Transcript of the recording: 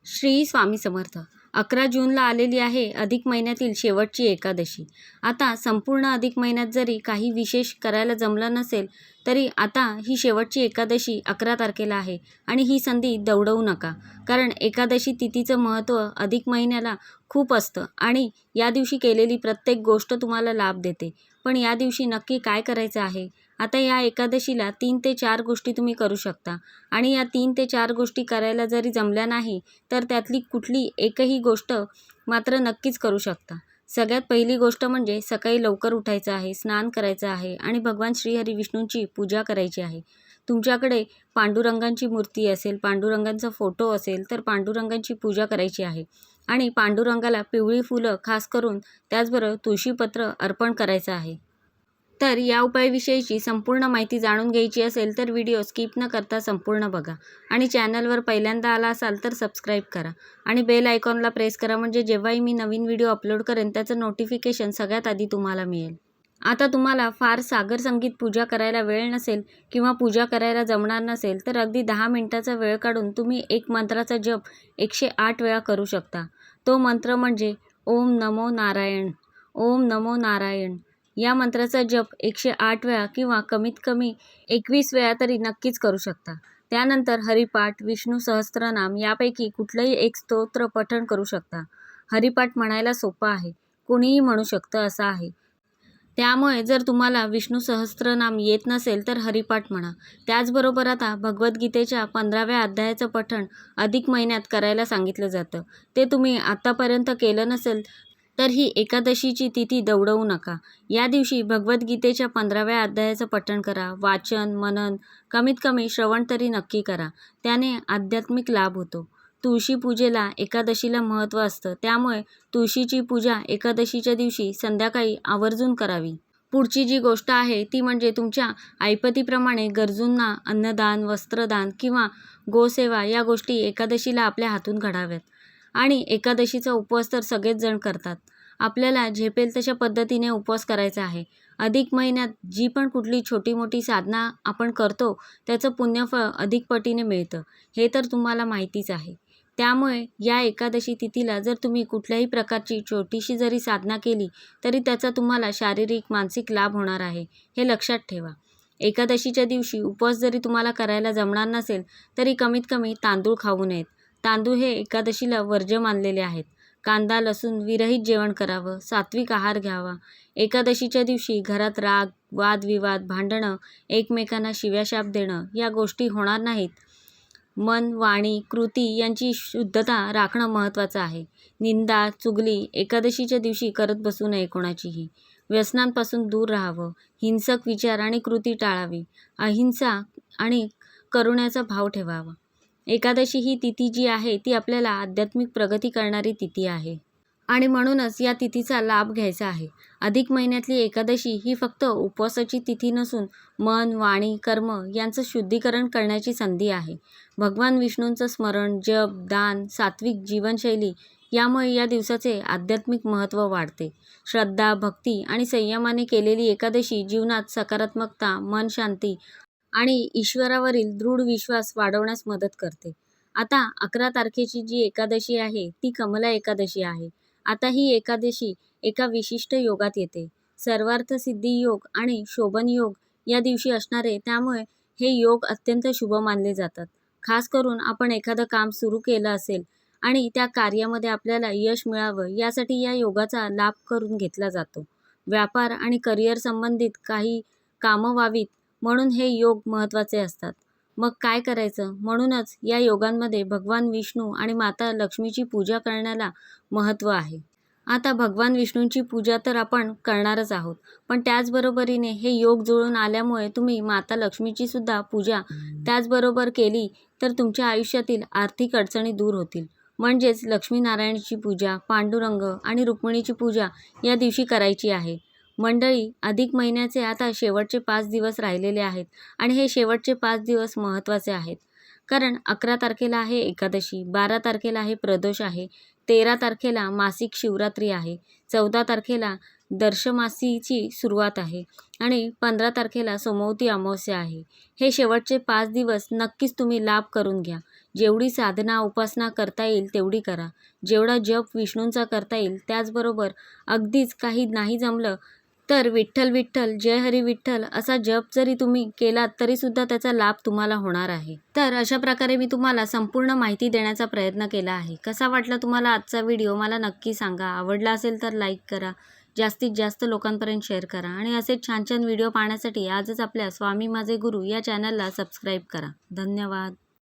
श्री स्वामी समर्थ. 11 जूनला आलेली आहे अधिक महिन्यातील शेवटची एकादशी. आता संपूर्ण अधिक महिन्यात जरी काही विशेष करायला जमलं नसेल तरी आता ही शेवटची एकादशी 11 तारखेला आहे आणि ही संधी दवडवू नका. कारण एकादशी तिथीचं महत्त्व अधिक महिन्याला खूप असतं आणि या दिवशी केलेली प्रत्येक गोष्ट तुम्हाला लाभ देते. पण या दिवशी नक्की काय करायचं आहे? आता या एकादशीला 3 ते 4 गोष्टी तुम्ही करू शकता आणि या 3 ते 4 गोष्टी करायला जरी जमल्या नाही तर त्यातली कुठली एकही गोष्ट मात्र नक्कीच करू शकता. सगळ्यात पहिली गोष्ट म्हणजे सकाळी लवकर उठायचं आहे, स्नान करायचं आहे आणि भगवान श्रीहरी विष्णूंची पूजा करायची आहे. तुमच्याकडे पांडुरंगांची मूर्ती असेल, पांडुरंगांचा फोटो असेल तर पांडुरंगांची पूजा करायची आहे आणि पांडुरंगाला पिवळी फुलं खास करून त्याचबरोबर तुळशीपत्र अर्पण करायचं आहे. तर या उपायाविषयीची संपूर्ण माहिती जाणून घ्यायची असेल तर व्हिडिओ स्किप न करता संपूर्ण बघा आणि चॅनलवर पहिल्यांदा आला असाल तर सबस्क्राईब करा आणि बेल आयकॉनला प्रेस करा म्हणजे जेव्हाही मी नवीन व्हिडिओ अपलोड करेन त्याचं नोटिफिकेशन सगळ्यात आधी तुम्हाला मिळेल. आता तुम्हाला फार सागर संगीत पूजा करायला वेळ नसेल किंवा पूजा करायला जमणार नसेल तर अगदी 10 मिनिटाचा वेळ काढून तुम्ही एक मंत्राचा जप 108 वेळा करू शकता. तो मंत्र म्हणजे ओम नमो नारायण, ओम नमो नारायण. या मंत्राचा जप 108 वेळा किंवा कमीत कमी 21 वेळा तरी नक्कीच करू शकता. त्यानंतर हरिपाठ, विष्णू सहस्त्रनाम यापैकी कुठलंही एक स्तोत्र पठण करू शकता. हरिपाठ म्हणायला सोपा आहे, कुणीही म्हणू शकतं असं आहे. त्यामुळे जर तुम्हाला विष्णू सहस्त्रनाम येत नसेल तर हरिपाठ म्हणा. त्याचबरोबर आता भगवद्गीतेच्या 15व्या अध्यायाचं पठण अधिक महिन्यात करायला सांगितलं जातं. ते तुम्ही आत्तापर्यंत केलं नसेल तर ही एकादशीची तिथी दवडवू नका. या दिवशी भगवद्गीतेच्या 15व्या अध्यायाचं पठण करा. वाचन, मनन, कमीत कमी श्रवण तरी नक्की करा. त्याने आध्यात्मिक लाभ होतो. तुळशी पूजेला एकादशीला महत्त्व असतं. त्यामुळे तुळशीची पूजा एकादशीच्या दिवशी संध्याकाळी आवर्जून करावी. पुढची जी गोष्ट आहे ती म्हणजे तुमच्या ऐपतीप्रमाणे गरजूंना अन्नदान, वस्त्रदान किंवा गोसेवा या गोष्टी एकादशीला आपल्या हातून घडाव्यात. आणि एकादशीचा उपवास तर सगळेच जण करतात. आपल्याला झेपेल तशा पद्धतीने उपवास करायचा आहे. अधिक महिन्यात जी पण कुठली छोटी मोठी साधना आपण करतो त्याचं पुण्यफळ अधिक पटीने मिळतं, हे तर तुम्हाला माहितीच आहे. त्यामुळे या एकादशी तिथीला जर तुम्ही कुठल्याही प्रकारची छोटीशी जरी साधना केली तरी त्याचा तुम्हाला शारीरिक, मानसिक लाभ होणार आहे, हे लक्षात ठेवा. एकादशीच्या दिवशी उपवास जरी तुम्हाला करायला जमणार नसेल तरी कमीत कमी तांदूळ खाऊ नयेत. तांदूळ हे एकादशीला वर्ज्य मानलेले आहेत. कांदा, लसूण विरहित जेवण करावं, सात्विक आहार घ्यावा. एकादशीच्या दिवशी घरात राग, वादविवाद, भांडणं, एकमेकांना शिव्याशाप देणं या गोष्टी होणार नाहीत. मन, वाणी, कृती यांची शुद्धता राखणं महत्त्वाचं आहे. निंदा, चुगली एकादशीच्या दिवशी करत बसू नये कोणाचीही. व्यसनांपासून दूर राहावं. हिंसक विचार आणि कृती टाळावी. अहिंसा आणि करुण्याचा भाव ठेवावा. एकादशी ही तिथी जी आहे ती आपल्याला आध्यात्मिक प्रगती करणारी तिथी आहे आणि म्हणूनच या तिथीचा लाभ घ्यायचा आहे. अधिक महिन्यातली एकादशी ही फक्त उपवासाची तिथी नसून मन, वाणी, कर्म यांचं शुद्धीकरण करण्याची संधी आहे. भगवान विष्णूंचं स्मरण, जप, दान, सात्विक जीवनशैली यामुळे या दिवसाचे आध्यात्मिक महत्त्व वाढते. श्रद्धा, भक्ती आणि संयमाने केलेली एकादशी जीवनात सकारात्मकता, मन शांती आणि ईश्वरावरील दृढ विश्वास वाढवण्यास मदत करते. आता 11 तारखेची जी एकादशी आहे ती कमला एकादशी आहे. आता ही एकादशी एका विशिष्ट योगात येते. सर्वार्थ सिद्धी योग आणि शोभन योग या दिवशी असणारे, त्यामुळे हे योग अत्यंत शुभ मानले जातात. खास करून आपण एखादं काम सुरू केलं असेल आणि त्या कार्यामध्ये आपल्याला यश मिळावं यासाठी या योगाचा लाभ करून घेतला जातो. व्यापार आणि करिअर संबंधित काही कामं व्हावीत म्हणून हे योग महत्त्वाचे असतात. मग काय करायचं? म्हणूनच या योगांमध्ये भगवान विष्णू आणि माता लक्ष्मीची पूजा करण्याला महत्त्व आहे. आता भगवान विष्णूंची पूजा तर आपण करणारच आहोत, पण त्याचबरोबरीने हे योग जुळून आल्यामुळे तुम्ही माता लक्ष्मीची सुद्धा पूजा त्याचबरोबर केली तर तुमच्या आयुष्यातील आर्थिक अडचणी दूर होतील. म्हणजेच लक्ष्मीनारायणाची पूजा, पांडुरंग आणि रुक्मिणीची पूजा या दिवशी करायची आहे. मंडळी, अधिक महिन्याचे आता शेवटचे 5 दिवस राहिलेले आहेत आणि हे शेवटचे 5 दिवस महत्त्वाचे आहेत. कारण 11 तारखेला आहे एकादशी, 12 तारखेला आहे प्रदोष आहे, 13 तारखेला मासिक शिवरात्री आहे, 14 तारखेला दर्शमासीची सुरुवात आहे आणि 15 तारखेला सोमवती अमावस्या आहे. हे शेवटचे 5 दिवस नक्कीच तुम्ही लाभ करून घ्या. जेवढी साधना उपासना करता येईल तेवढी करा. जेवढा जप विष्णूंचा करता येईल त्याचबरोबर अगदीच काही नाही जमलं तर विठ्ठल विठ्ठल जय हरी विठ्ठल असा जप जरी तुम्ही केलात तरीसुद्धा त्याचा लाभ तुम्हाला होणार आहे. तर अशा प्रकारे मी तुम्हाला संपूर्ण माहिती देण्याचा प्रयत्न केला आहे. कसा वाटला तुम्हाला आजचा व्हिडिओ मला नक्की सांगा. आवडला असेल तर लाईक करा, जास्तीत जास्त लोकांपर्यंत शेअर करा आणि असेच छान छान व्हिडिओ पाहण्यासाठी आजच आपल्या स्वामी माझे गुरु या चॅनलला सबस्क्राईब करा. धन्यवाद.